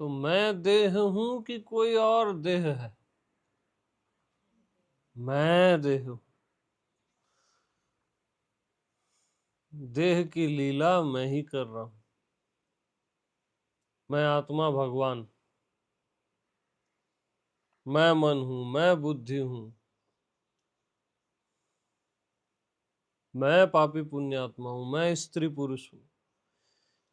तो मैं देह हूं कि कोई और देह है? मैं देह हूं। देह की लीला मैं ही कर रहा हूं। मैं आत्मा भगवान, मैं मन हूं, मैं बुद्धि हूं, मैं पापी पुण्यात्मा हूं, मैं स्त्री पुरुष हूं।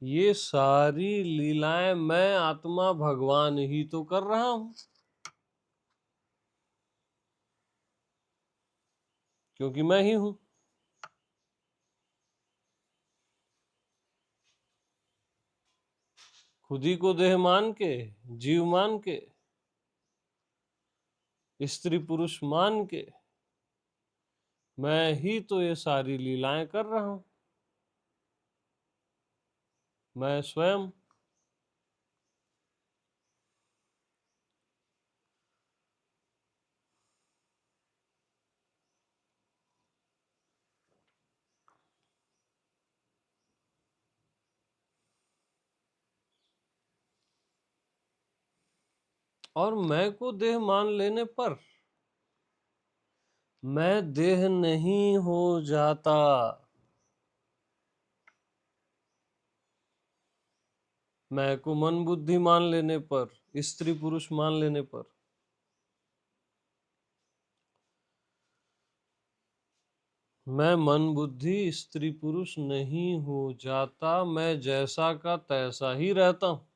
ये सारी लीलाएं मैं आत्मा भगवान ही तो कर रहा हूं, क्योंकि मैं ही हूं। खुद ही को देह मान के, जीव मान के, स्त्री पुरुष मान के मैं ही तो ये सारी लीलाएं कर रहा हूं। मैं स्वयं। और मैं को देह मान लेने पर मैं देह नहीं हो जाता। मैं को मन बुद्धि मान लेने पर, स्त्री पुरुष मान लेने पर मैं मन बुद्धि स्त्री पुरुष नहीं हो जाता। मैं जैसा का तैसा ही रहता हूं।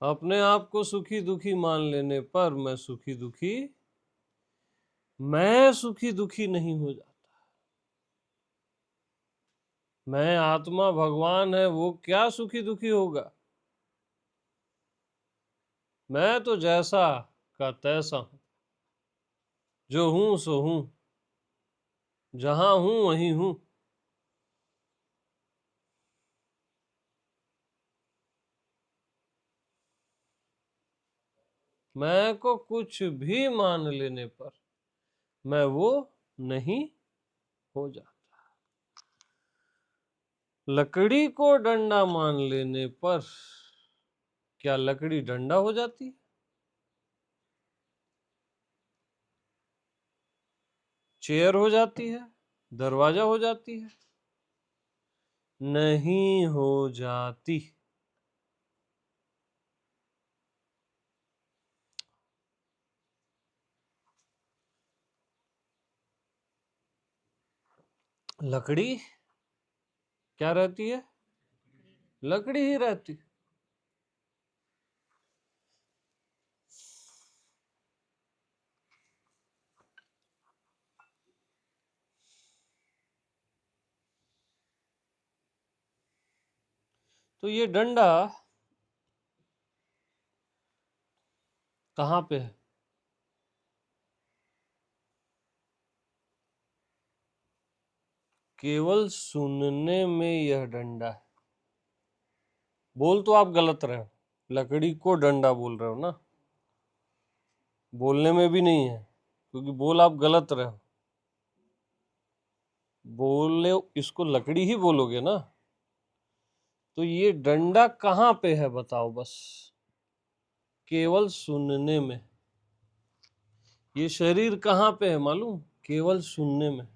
अपने आप को सुखी दुखी मान लेने पर मैं सुखी दुखी नहीं हो जाता। मैं आत्मा भगवान है, वो क्या सुखी दुखी होगा? मैं तो जैसा का तैसा हूं, जो हूं सो हूं, जहां हूं वहीं हूं। मैं को कुछ भी मान लेने पर मैं वो नहीं हो जाता। लकड़ी को डंडा मान लेने पर क्या लकड़ी डंडा हो जाती है? चेयर हो जाती है? दरवाजा हो जाती है? नहीं हो जाती। लकड़ी क्या रहती है? लकड़ी ही रहती। तो ये डंडा कहाँ पे है? केवल सुनने में यह डंडा है। बोल तो आप गलत रहे हो, लकड़ी को डंडा बोल रहे हो ना। बोलने में भी नहीं है, क्योंकि बोल आप गलत रहे हो। बोले इसको लकड़ी ही बोलोगे ना। तो ये डंडा कहाँ पे है बताओ बस। केवल सुनने में। ये शरीर कहाँ पे है मालूम? केवल सुनने में।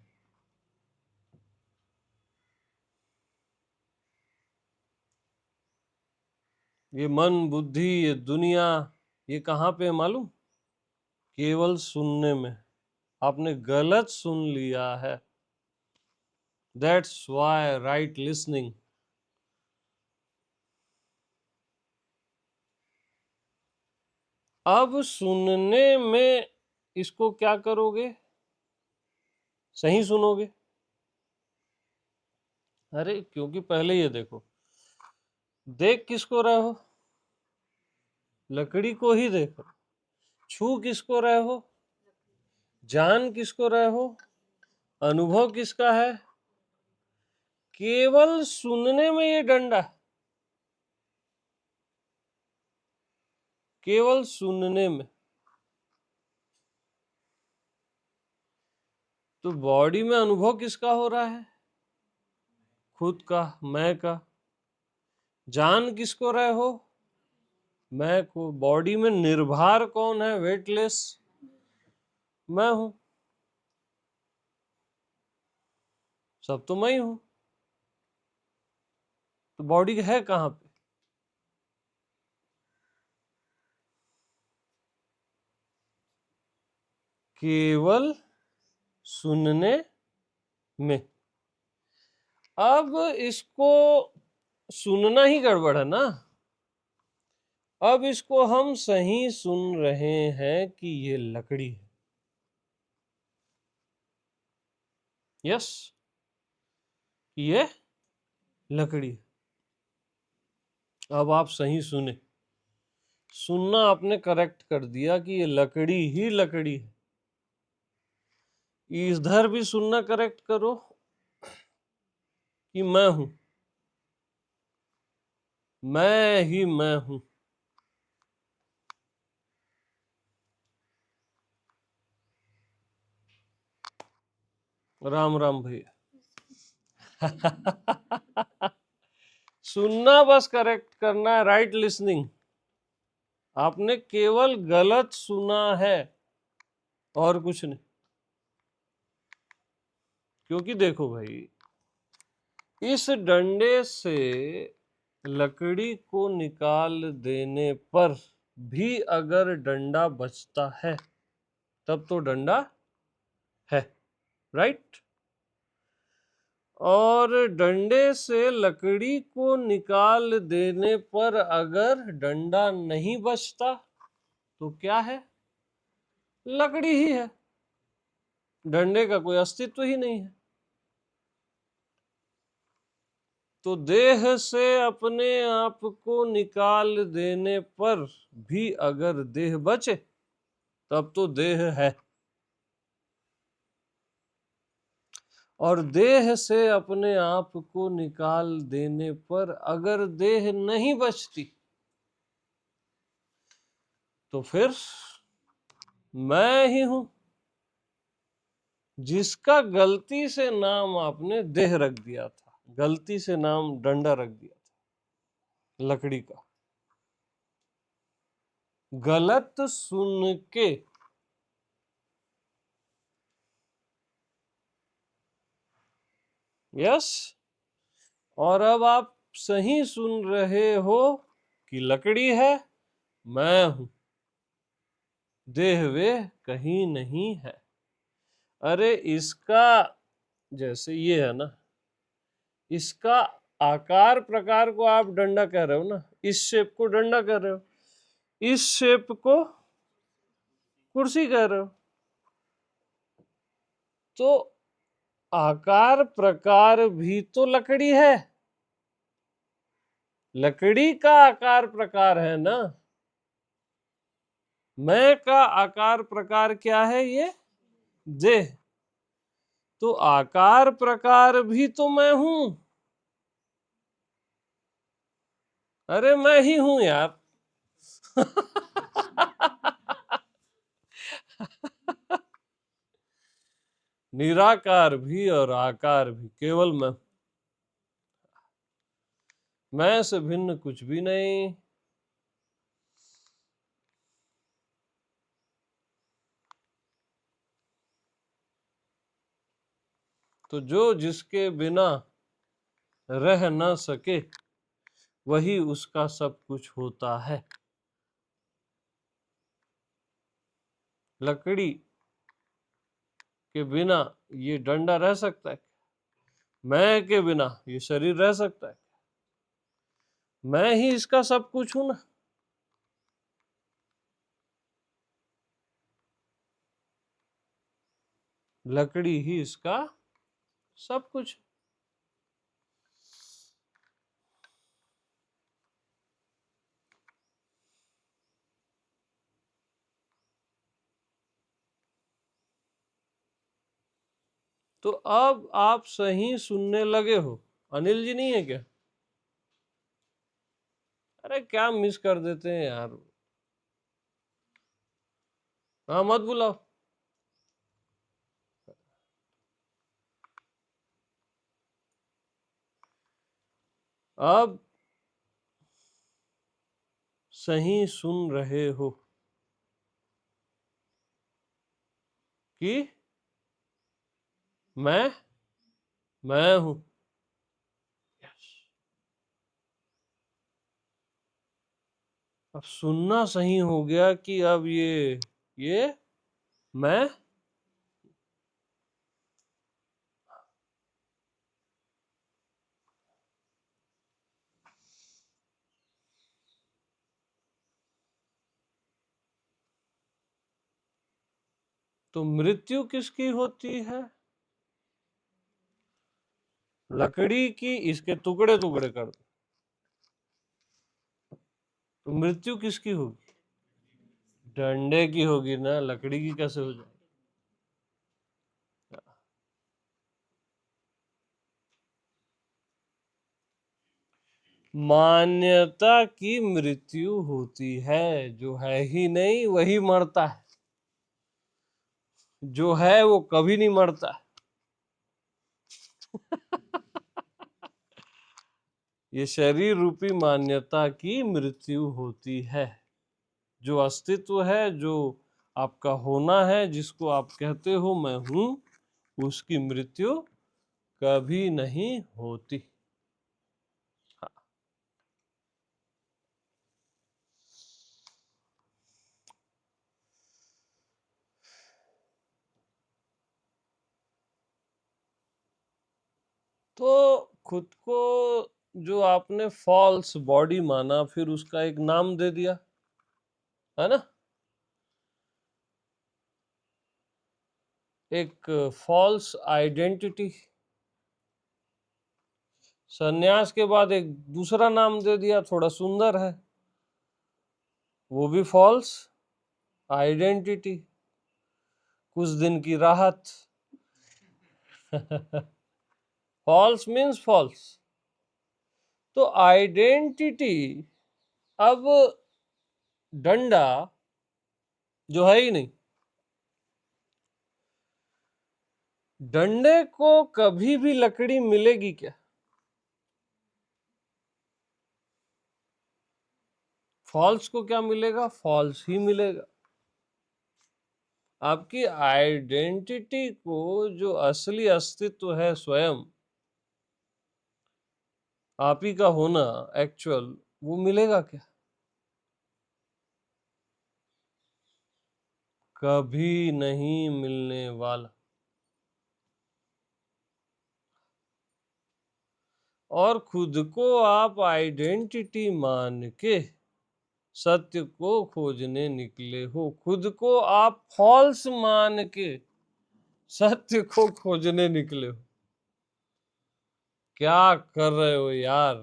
ये मन बुद्धि ये दुनिया ये कहाँ पे है मालूम? केवल सुनने में। आपने गलत सुन लिया है। That's why right listening. अब सुनने में इसको क्या करोगे? सही सुनोगे। अरे क्योंकि पहले ये देखो, देख किसको रहे हो? लकड़ी को ही देखो। छू किसको रहे हो? जान किसको रहे हो? अनुभव किसका है? केवल सुनने में ये डंडा। केवल सुनने में। तो बॉडी में अनुभव किसका हो रहा है? खुद का, मैं का। जान किसको रहे हो? मैं को। बॉडी में निर्भर कौन है? वेटलेस मैं हूं। सब तो मैं ही हूं। तो बॉडी है कहां पे? केवल सुनने में। अब इसको सुनना ही गड़बड़ है ना। अब इसको हम सही सुन रहे हैं कि ये लकड़ी है। यस, ये लकड़ी है। अब आप सही सुने। सुनना आपने करेक्ट कर दिया कि ये लकड़ी ही लकड़ी है। इधर भी सुनना करेक्ट करो कि मैं हूं, मैं ही मैं हूं। राम राम भैया। सुनना बस करेक्ट करना है, राइट लिसनिंग। आपने केवल गलत सुना है और कुछ नहीं। क्योंकि देखो भाई, इस डंडे से लकड़ी को निकाल देने पर भी अगर डंडा बचता है तब तो डंडा है, राइट। और डंडे से लकड़ी को निकाल देने पर अगर डंडा नहीं बचता तो क्या है? लकड़ी ही है। डंडे का कोई अस्तित्व ही नहीं है। तो देह से अपने आप को निकाल देने पर भी अगर देह बचे तब तो देह है। और देह से अपने आप को निकाल देने पर अगर देह नहीं बचती तो फिर मैं ही हूं, जिसका गलती से नाम आपने देह रख दिया था, गलती से नाम डंडा रख दिया था लकड़ी का। गलत सुन के यस। और अब आप सही सुन रहे हो कि लकड़ी है, मैं हूं, देह वे कहीं नहीं है। अरे इसका जैसे ये है ना, इसका आकार प्रकार को आप डंडा कह रहे हो ना, इस शेप को डंडा कह रहे हो, इस शेप को कुर्सी कह रहे हो। तो आकार प्रकार भी तो लकड़ी है, लकड़ी का आकार प्रकार है ना। मैं का आकार प्रकार क्या है? ये देह। तो आकार प्रकार भी तो मैं हूं। अरे मैं ही हूं यार। निराकार भी और आकार भी केवल मैं से भिन्न कुछ भी नहीं। तो जो जिसके बिना रह न सके वही उसका सब कुछ होता है। लकड़ी के बिना ये डंडा रह सकता है? मैं के बिना ये शरीर रह सकता है? मैं ही इसका सब कुछ हूं ना। लकड़ी ही इसका सब कुछ। तो अब आप सही सुनने लगे हो। अनिल जी नहीं है क्या? अरे क्या मिस कर देते हैं यार। हाँ मत बुलाओ। अब सही सुन रहे हो कि मैं हूं। अब सुनना सही हो गया कि अब ये मैं। तो मृत्यु किसकी होती है? लकड़ी की। इसके टुकड़े टुकड़े कर दो तो मृत्यु किसकी होगी? डंडे की होगी ना, लकड़ी की कैसे हो जाए? मान्यता की मृत्यु होती है, जो है ही नहीं वही मरता है, जो है वो कभी नहीं मरता। ये शरीर रूपी मान्यता की मृत्यु होती है। जो अस्तित्व है, जो आपका होना है, जिसको आप कहते हो मैं हूं, उसकी मृत्यु कभी नहीं होती। तो खुद को जो आपने फॉल्स बॉडी माना, फिर उसका एक नाम दे दिया, है ना? एक फॉल्स आइडेंटिटी। सन्यास के बाद एक दूसरा नाम दे दिया, थोड़ा सुंदर है, वो भी फॉल्स आइडेंटिटी। कुछ दिन की राहत। False means false. तो आइडेंटिटी। अब डंडा जो है ही नहीं, डंडे को कभी भी लकड़ी मिलेगी क्या? फॉल्स को क्या मिलेगा? फॉल्स ही मिलेगा। आपकी आइडेंटिटी को जो असली अस्तित्व है, स्वयं आप ही का होना, एक्चुअल, वो मिलेगा क्या? कभी नहीं मिलने वाला। और खुद को आप आइडेंटिटी मान के सत्य को खोजने निकले हो। खुद को आप फॉल्स मान के सत्य को खोजने निकले हो। क्या कर रहे हो यार?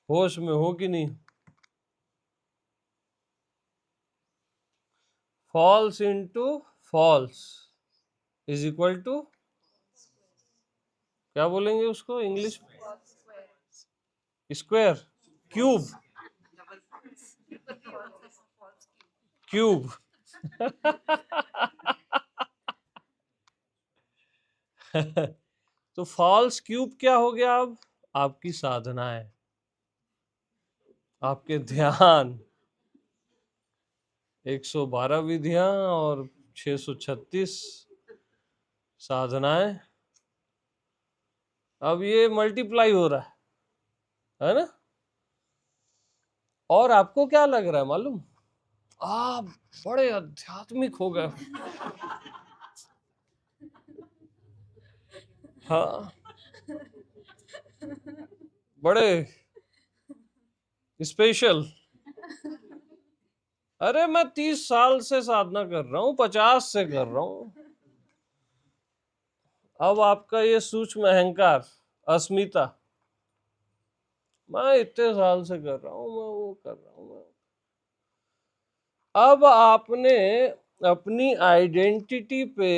होश में हो कि नहीं? False into false is equal to, क्या बोलेंगे उसको इंग्लिश में? Square, cube, cube. तो फॉल्स क्यूब क्या हो गया? अब आपकी साधना है, आपके ध्यान, 112 विधियां और 636 साधनाएं। अब ये मल्टीप्लाई हो रहा है ना? और आपको क्या लग रहा है मालूम? आप बड़े आध्यात्मिक हो गए। हाँ, बड़े स्पेशल। अरे मैं 30 साल से साधना कर रहा हूँ, 50 से कर रहा हूँ। अब आपका ये सूक्ष्म अहंकार, अस्मिता, मैं इतने साल से कर रहा हूँ, मैं वो कर रहा हूँ। अब आपने अपनी आइडेंटिटी पे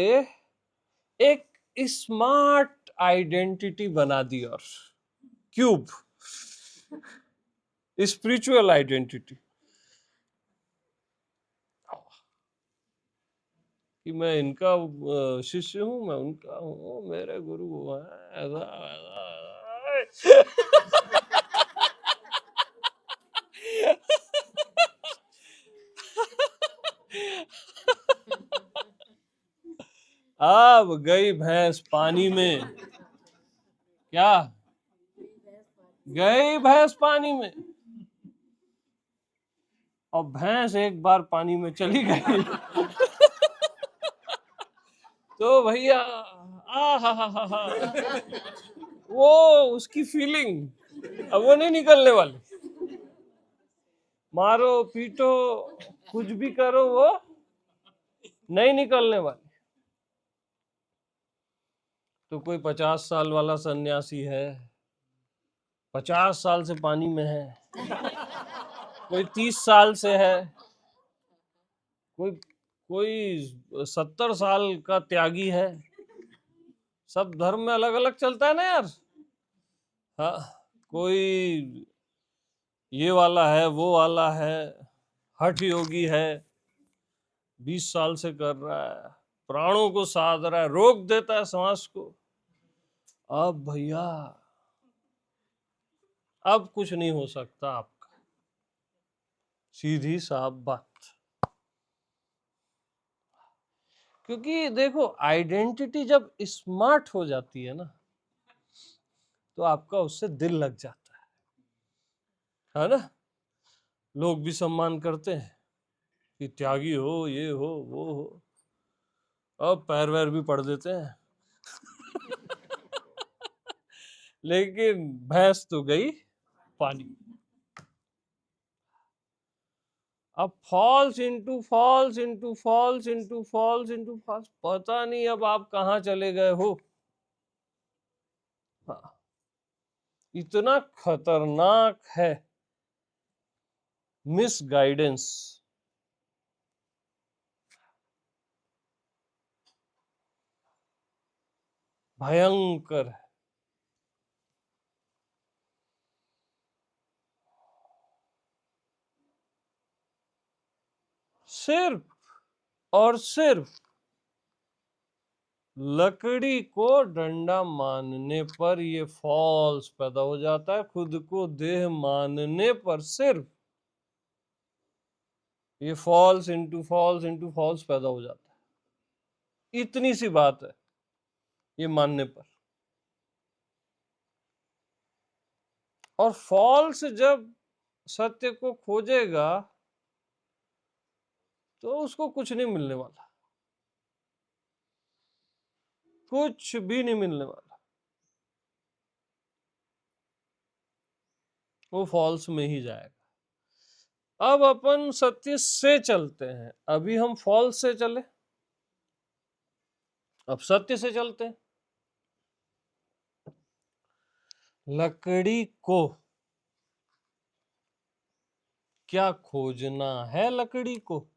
एक स्मार्ट आइडेंटिटी बना दी, और क्यूब, स्पिरिचुअल आइडेंटिटी, कि मैं इनका शिष्य हूँ, मैं उनका हूँ, मेरे गुरु हैं, ऐसा ऐसा। अब गई भैंस पानी में। क्या? गई भैंस पानी में। और भैंस एक बार पानी में चली गई तो भैया आ हा वो उसकी फीलिंग अब वो नहीं निकलने वाली। मारो पीटो कुछ भी करो वो नहीं निकलने वाली। तो कोई 50 साल वाला सन्यासी है, 50 साल से पानी में है, कोई 30 साल से है, कोई कोई 70 साल का त्यागी है। सब धर्म में अलग अलग चलता है ना यार। हाँ, कोई ये वाला है, वो वाला है, हठ योगी है, 20 साल से कर रहा है, प्राणों को साध रहा है, रोक देता है सांस को। अब भैया अब कुछ नहीं हो सकता आपका, सीधी साफ बात। क्योंकि देखो आइडेंटिटी जब स्मार्ट हो जाती है ना तो आपका उससे दिल लग जाता है ना। लोग भी सम्मान करते हैं कि त्यागी हो, ये हो, वो हो। अब पैर वैर भी पड़ देते हैं लेकिन भैंस तो गई पानी। अब falls into falls into falls into falls into falls, पता नहीं अब आप कहां चले गए हो। हाँ, इतना खतरनाक है मिस गाइडेंस। भयंकर है। सिर्फ और सिर्फ लकड़ी को डंडा मानने पर ये फॉल्स पैदा हो जाता है। खुद को देह मानने पर सिर्फ ये falls into falls into falls पैदा हो जाता है। इतनी सी बात है ये मानने पर। और फॉल्स जब सत्य को खोजेगा तो उसको कुछ नहीं मिलने वाला, कुछ भी नहीं मिलने वाला। वो फॉल्स में ही जाएगा। अब अपन सत्य से चलते हैं, अभी हम फॉल्स से चले, अब सत्य से चलते हैं। लकड़ी को क्या खोजना है? लकड़ी को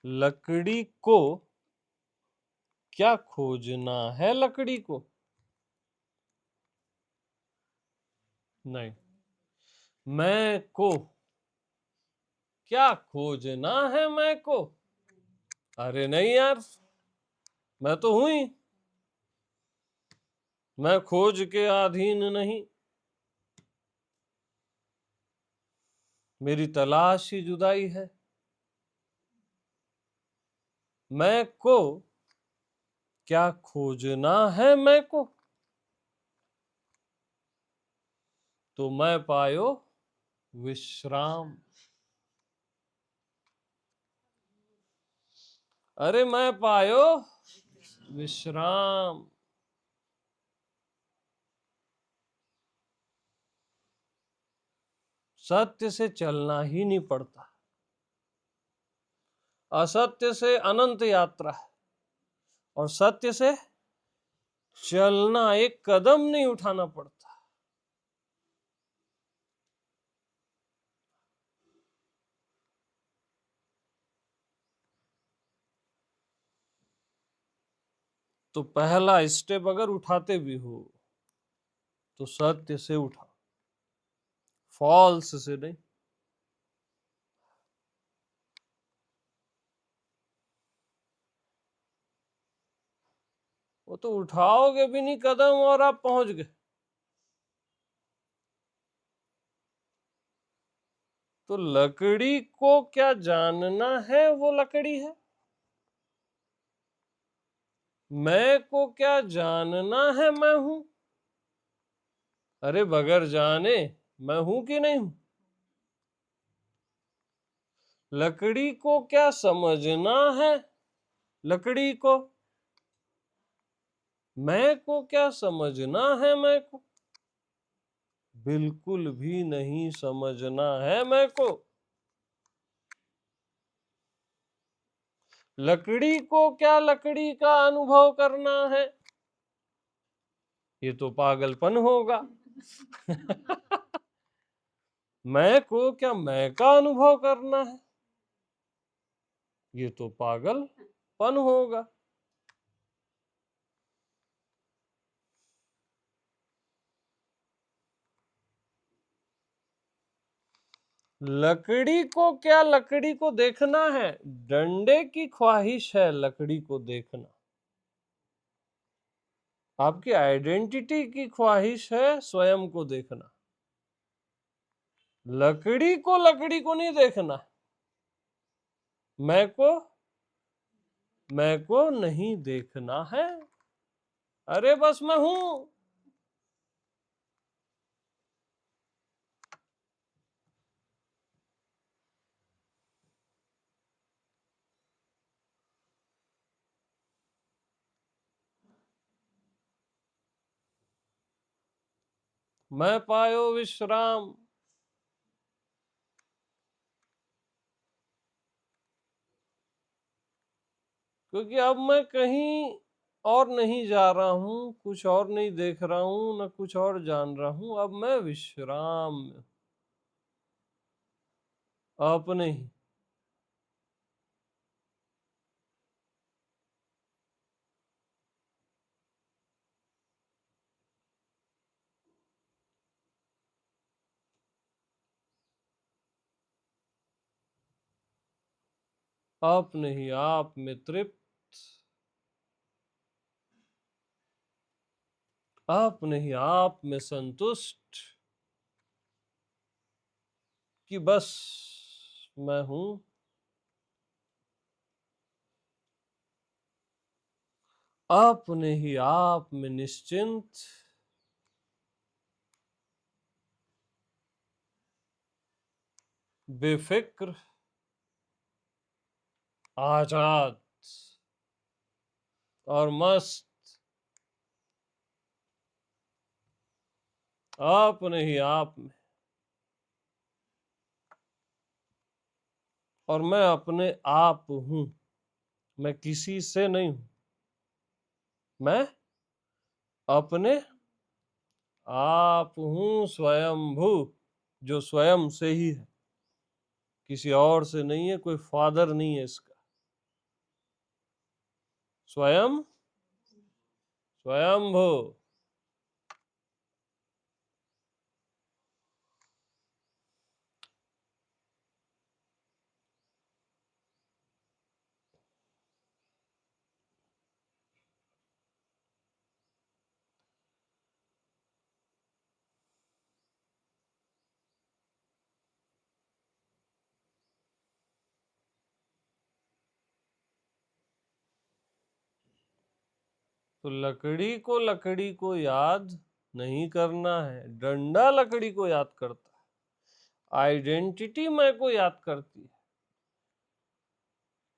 लकड़ी को क्या खोजना है? लकड़ी को नहीं, मैं को क्या खोजना है? मैं को, अरे नहीं यार, मैं तो हूं ही, मैं खोज के अधीन नहीं, मेरी तलाश ही जुदाई है। मैं को क्या खोजना है? मैं को तो मैं पायो विश्राम। अरे मैं पायो विश्राम। सत्य से चलना ही नहीं पड़ता, असत्य से अनंत यात्रा है, और सत्य से चलना एक कदम नहीं उठाना पड़ता। तो पहला स्टेप अगर उठाते भी हो तो सत्य से उठाओ, फॉल्स से नहीं। वो तो उठाओगे भी नहीं कदम और आप पहुंच गए। तो लकड़ी को क्या जानना है वो लकड़ी है, मैं को क्या जानना है मैं हूं। अरे बगैर जाने मैं हूं कि नहीं हूं। लकड़ी को क्या समझना है, लकड़ी को, मैं को क्या समझना है मैं को, बिल्कुल भी नहीं समझना है मैं को। लकड़ी को क्या लकड़ी का अनुभव करना है, ये तो पागलपन होगा। मैं को क्या मैं का अनुभव करना है, ये तो पागलपन होगा। लकड़ी को क्या लकड़ी को देखना है, डंडे की ख्वाहिश है लकड़ी को देखना। आपकी आइडेंटिटी की ख्वाहिश है स्वयं को देखना। लकड़ी को नहीं देखना। मैं को नहीं देखना है। अरे बस मैं हूं। मैं पायो विश्राम। क्योंकि अब मैं कहीं और नहीं जा रहा हूं, कुछ और नहीं देख रहा हूं, न कुछ और जान रहा हूं। अब मैं विश्राम में, अपने ही। अपने ही आप में तृप्त, अपने ही आप में संतुष्ट कि बस मैं हूं। अपने ही आप में निश्चिंत, बेफिक्र, आजाद और मस्त। अपने ही आप में। और मैं अपने आप हूं, मैं किसी से नहीं हूं। मैं अपने आप हूं, स्वयंभू, जो स्वयं से ही है, किसी और से नहीं है, कोई फादर नहीं है इसका। स्वयं स्वयंभू। तो लकड़ी को याद नहीं करना है, डंडा लकड़ी को याद करता है। आइडेंटिटी मैं को याद करती है।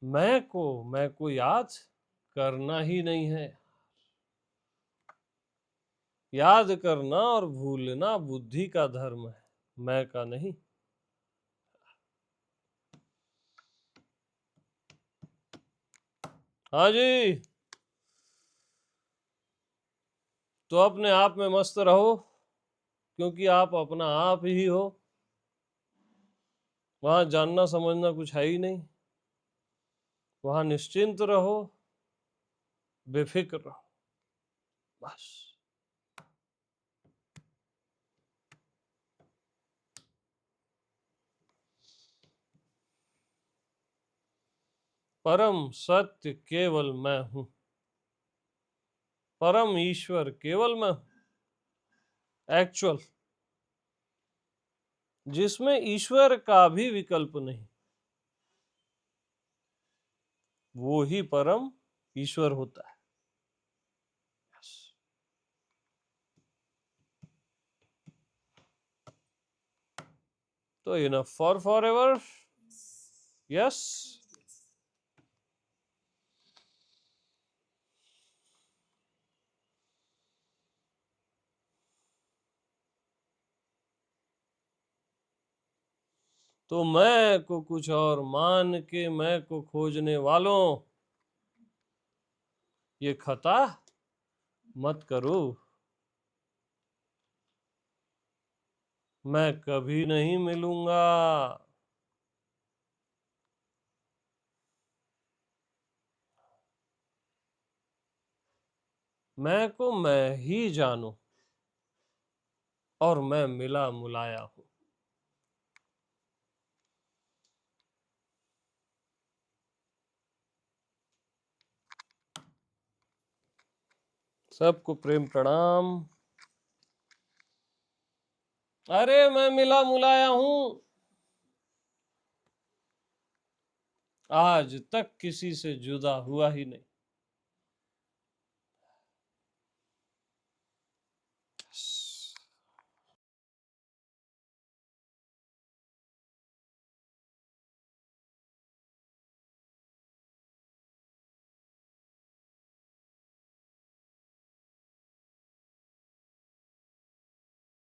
मैं को याद करना ही नहीं है। याद करना और भूलना बुद्धि का धर्म है, मैं का नहीं। हाँ जी। तो अपने आप में मस्त रहो, क्योंकि आप अपना आप ही हो। वहां जानना समझना कुछ है ही नहीं। वहां निश्चिंत रहो, बेफिक्र रहो, बस। परम सत्य केवल मैं हूं। परम ईश्वर केवल में, एक्चुअल, जिसमें ईश्वर का भी विकल्प नहीं, वो ही परम ईश्वर होता है। तो इनफ फॉर एवर। यस। तो मैं को कुछ और मान के मैं को खोजने वालों, ये खता मत करो। मैं कभी नहीं मिलूंगा। मैं को मैं ही जानू और मैं मिला मुलाया हूं। सबको प्रेम प्रणाम। अरे मैं मिला मुलाया हूं, आज तक किसी से जुदा हुआ ही नहीं।